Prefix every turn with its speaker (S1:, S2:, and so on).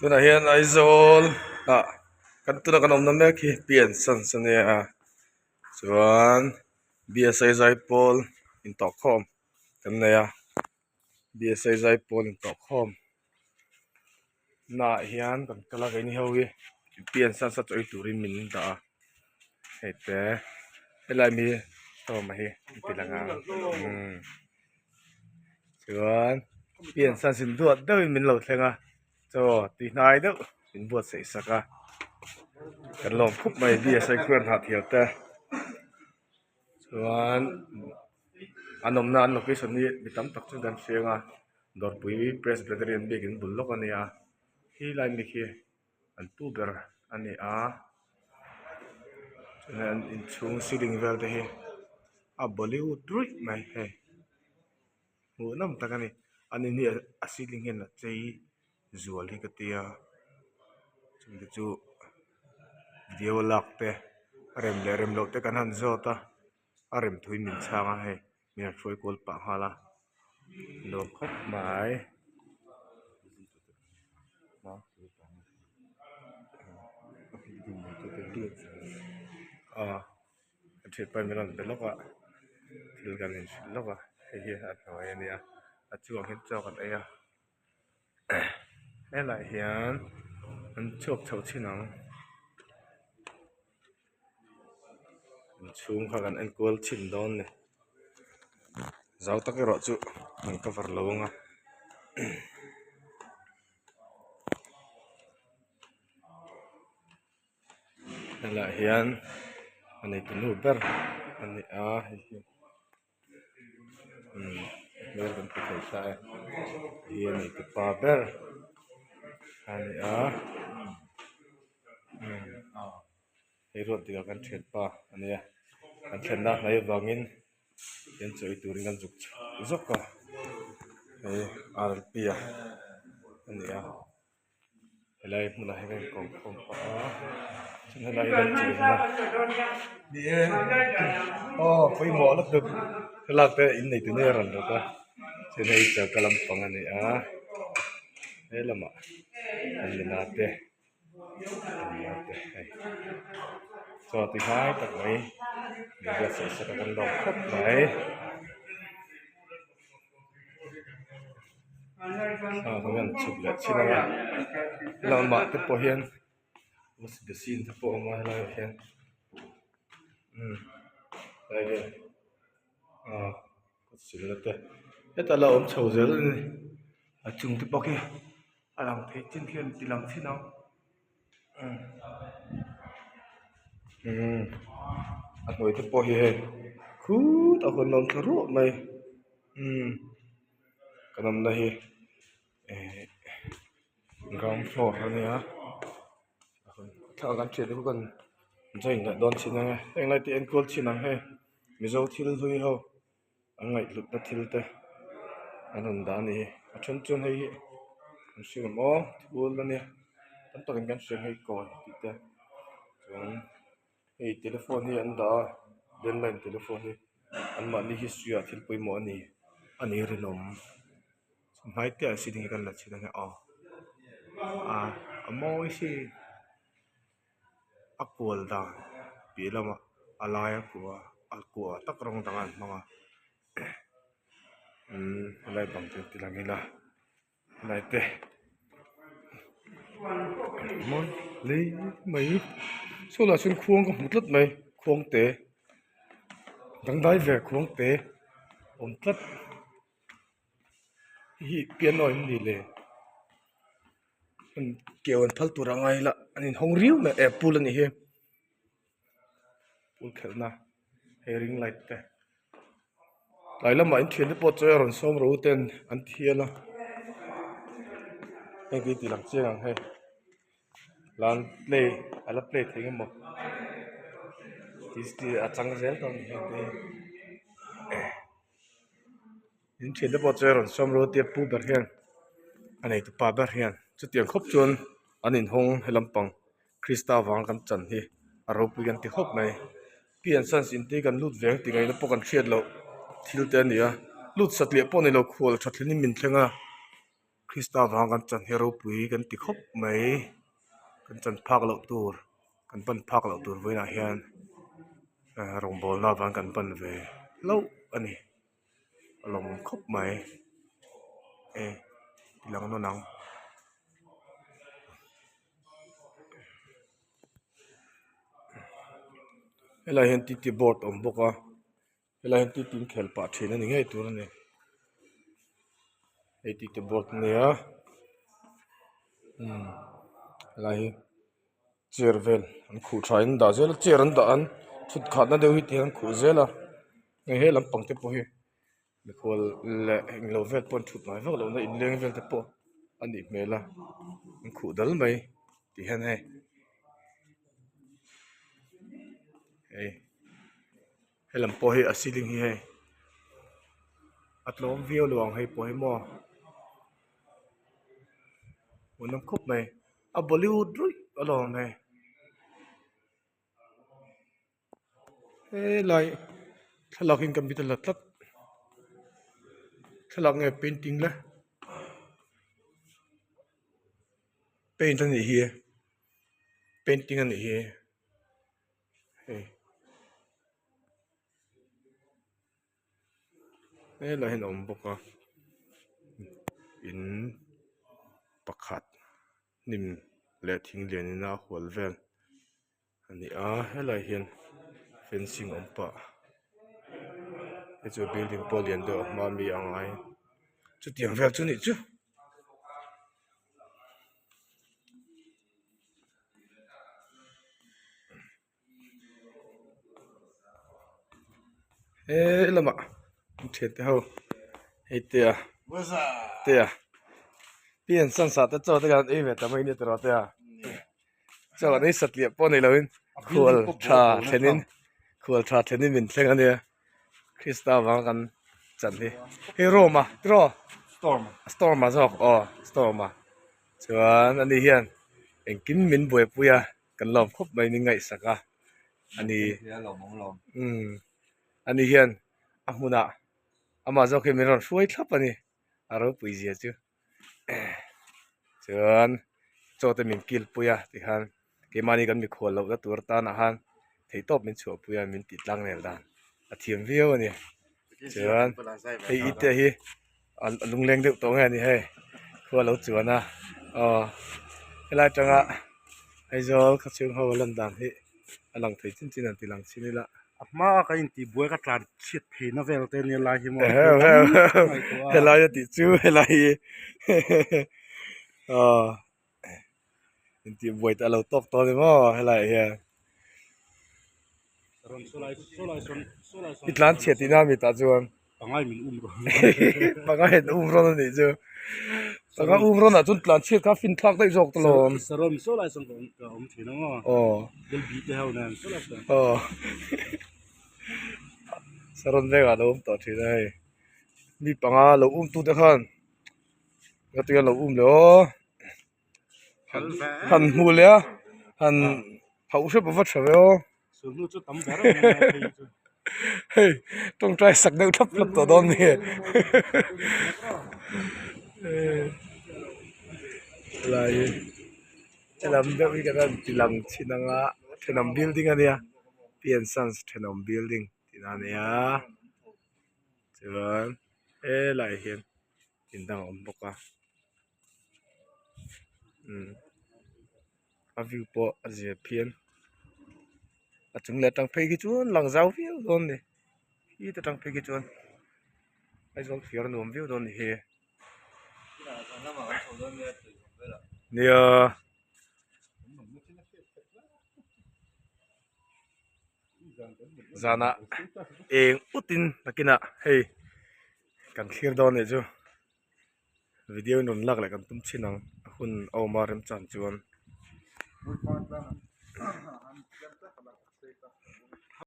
S1: ตัวไหนเฮียนไอโซลอ่ะกันตัวนั้นกันอมน้ำแม่ขี้เปลี่ยนสันเนี่ยส่วนเบียร์ไซไซปอลอินตอกคอมกันเนี่ยเบียร์ไซไซปอลอินตอกคอมน่าเฮียนกันก็ละกันนี่เฮาวิเปลี่ยนสันสัตว์ไอตุรินมินตาเฮ้ยแต่เวลามีตัวมาเฮียตีละงานส่วนเปลี่ยนสันสินตัวเดินมินเหล่าเทงอ่ะจอตีนายเด้อสินบวชใส่สักอ่ะกันลองคุบไม่เบียร์ใส่เครื่องหาเที่ยวแต่ส่วนอันนมนานโลเคชั่นนี้มีตั้มตักจุดกันเสียงอ่ะดอร์ปุยเพรสเบเตอรีนเบกินบุลล็อกอันนี้อ่ะที่ไลน์มีขี้อันตูเบอร์อันนี้อ่ะส่วนอินช่วงซีลิงเวลเดย์อ่ะบอลลีวูดดริไม่เฮ้หัวน้ำตากันนี่อันนี้นี่อ่ะซีลิงเห็นอ่ะใจจวลที่กติอ่ะจุดจู่วิดีโอลักเตะเริ่มเริ่มโหลดเตะกันหันโซตาเริ่มทุยมินช่างอ่ะเฮ้มีนักช่วยกอลปะฮาละโลคบหมายเทปไปไม่รอดเป็นโลกอ่ะทีละกันเห็นโลกอ่ะเฮียอะไรวะเนี่ยอ่ะช่วงเห็นจอกันไอ้อ่ะนี่แหละเฮียนมันชอบเท่าที่นังชุ่มข้ากันแอลกอฮอล์ชินดอนเนี่ยเจ้าตะกี้รอจู่มันก็ฟาร์ลงอ่ะนั่นแหละเฮียนอันนี้เป็นอูเบอร์อันนี้เบอร์เป็นผู้ใช้เฮียนนี่เป็นปาเบอร์อันนี้ให้รถเดียวกันเทรดป่ะอันนี้กันเทรดนะในวางินยันจะอีตัวนี้กันจุกก็ให้RLPอันนี้อะไรมันอะไรกันของป่ะฉันอะไรกันจริงนะนี่ไปหมอแล้วดึกหลักแต่อินในตัวนี้รันแล้วก็ฉันให้เจอกลำปังอันนี้เฮ้ยละมาอันนี้นาเต้สวัสดีครับตักไหนมีเรื่องเสียสละกันดอกครบไหนเพราะงั้นชุบเลยชินะว่าเรามาที่พอเห็นว่าสิ่งที่ที่พอมาให้เราเห็นได้เลยก็สิ่งละแต่เราชอบเจอเลยจุงที่พอแค่หลังเทจินเทียนที่หลังที่น้องอันนี้ที่พอเห็นคูดเอาคนนอนทะลุไหมก็นำได้ground floor này á, thằng ăn chuyện đấy cũng cần dành lại đón xin này, anh lại tiền call xin này hay, mình giàu thiêu thôi hao, anh ngại lúc đã thiêu thế, anh làm đàn này, chân chân hay, anh xin làm ó, thiêu lên nè, anh tao anh xin hay coi, thế, rồi, hay telephone này anh đã, landline telephone này, anh mà đi history à thiêu bôi mỏ này, anh ấy rồi nôm, hai tiếng xin điกันละxin này môi si aqual da pilama alaya của tắc rong tangan mga lại bằng tiền tilang nila lại te môi lấy mấy số là xuyên khuôn có một lít mấy khuôn tế đằng đáy về khuôn tế ổn tất hi biến nói gì lệ kiểu anh phật tu ra ngay là anh hong riu mà apple này he apple khel na herring light te lại là mà anh chuyển đến bộ chơi rồi xong rồi tên anh thiê là anh cái gì làm chơi rằng hay lan play hay là play thế một thì chẳng dễ đâu hay anh chuyển đến bộ chơi rồi xong rồi tiếp pu bật hen anh này tụi pa bật hen chút tiền khóc chuồn anh in hong hay làm bằng Krista vàngกันจันhi aropกันที่ขบnày pian san sin te kan lut veng ti ngai na pokan khiat lo thil te ania lut sat le pon lo khol that ni min thlenga Krista vang kan chan hero pui kan ti khop mai kan chan phak lo tur kan pan phak lo tur voina hian rong bol na wang kan pan ve lo ani along khop mai tilang no nang helai hen ti board om boka helai hen ti tin khel pa thina ni ngai tur ani ei ti board ne a helai chair vel an khu thain da zel chair an da an thut khat na deu hi ti an khu zela nge he lam pang te po hi mi khol le eng lo vel pon thut mai vak lo na in leng vel te po ani mela an khu dal mai ti hen he helam po hi a ceiling hi hei atlom view luang hei po hi mo unam khop mai a Bollywood rui along nei lai thalak in computer la tlat thalak nge painting la paint ani hi painting ani hi la hin om boka in pakhat nim le thing lian in a hol vel ani a helai hian fencing om pa chu building pol lian do ma mi angai chu tiang vel chu ni chu lama thiệt te ho hei te pian san sa ta chaw ta gan e ve ta mai ni tra te chaw nei sat lia po nei loin khol tha thenin min thleng ania Krista wang kan chan hi hero ma tro storm ma jok storm ma chuan ani hian engkin min boi puya kan lom khop mai ni ngai saka ani ani hian a hmuna ama jok hi min ron hruai thlap ani aro pui zia chu chuan chaw te min kil puya ti khan ke mani kan mi khol lo da tur ta na han thei top min chu puya min ti tlang nel dan a thiam view ani chuan hei ite hi lung leng deuh to nge ani hei khua lo chuana helai tanga aizol khachung ho lan dan hi alang thei chin chin an ti lang chinila
S2: ma ka in ti buai ka tlan chit phe na vel te ni lai hi mo
S1: helai ti chu helai in ti buai ta lo tok to ni mo helai he itlan cheti na mi ta chuan
S2: pangai min ro
S1: pangai hen ro ni chu saka ro na chun tlan chet ka fin thak dai jok tlom
S2: saron so lai son ka thina ngo del bi te hau nan so lai son
S1: saron ve ga lo to thina hei mi panga lo tu te khan ga te lo lo han mu le han hau se ba va thave o
S2: so nu chu tam ber
S1: hey tong try sak deu thap thap to don ni lai elam deu i kan tilang chinanga thenam building ania pian sans thenam building tinania chuan lai hian tindang om boka a view po a zia phian a chung le tang phei ki chuan lang zau view don ni hi ta tang phei ki chuan ai zong fiar nuam view don ni he nia zana eng utin nakina hei kan thlir don ni chu video nun lak le kan tum chinang hun awma rem chan chuan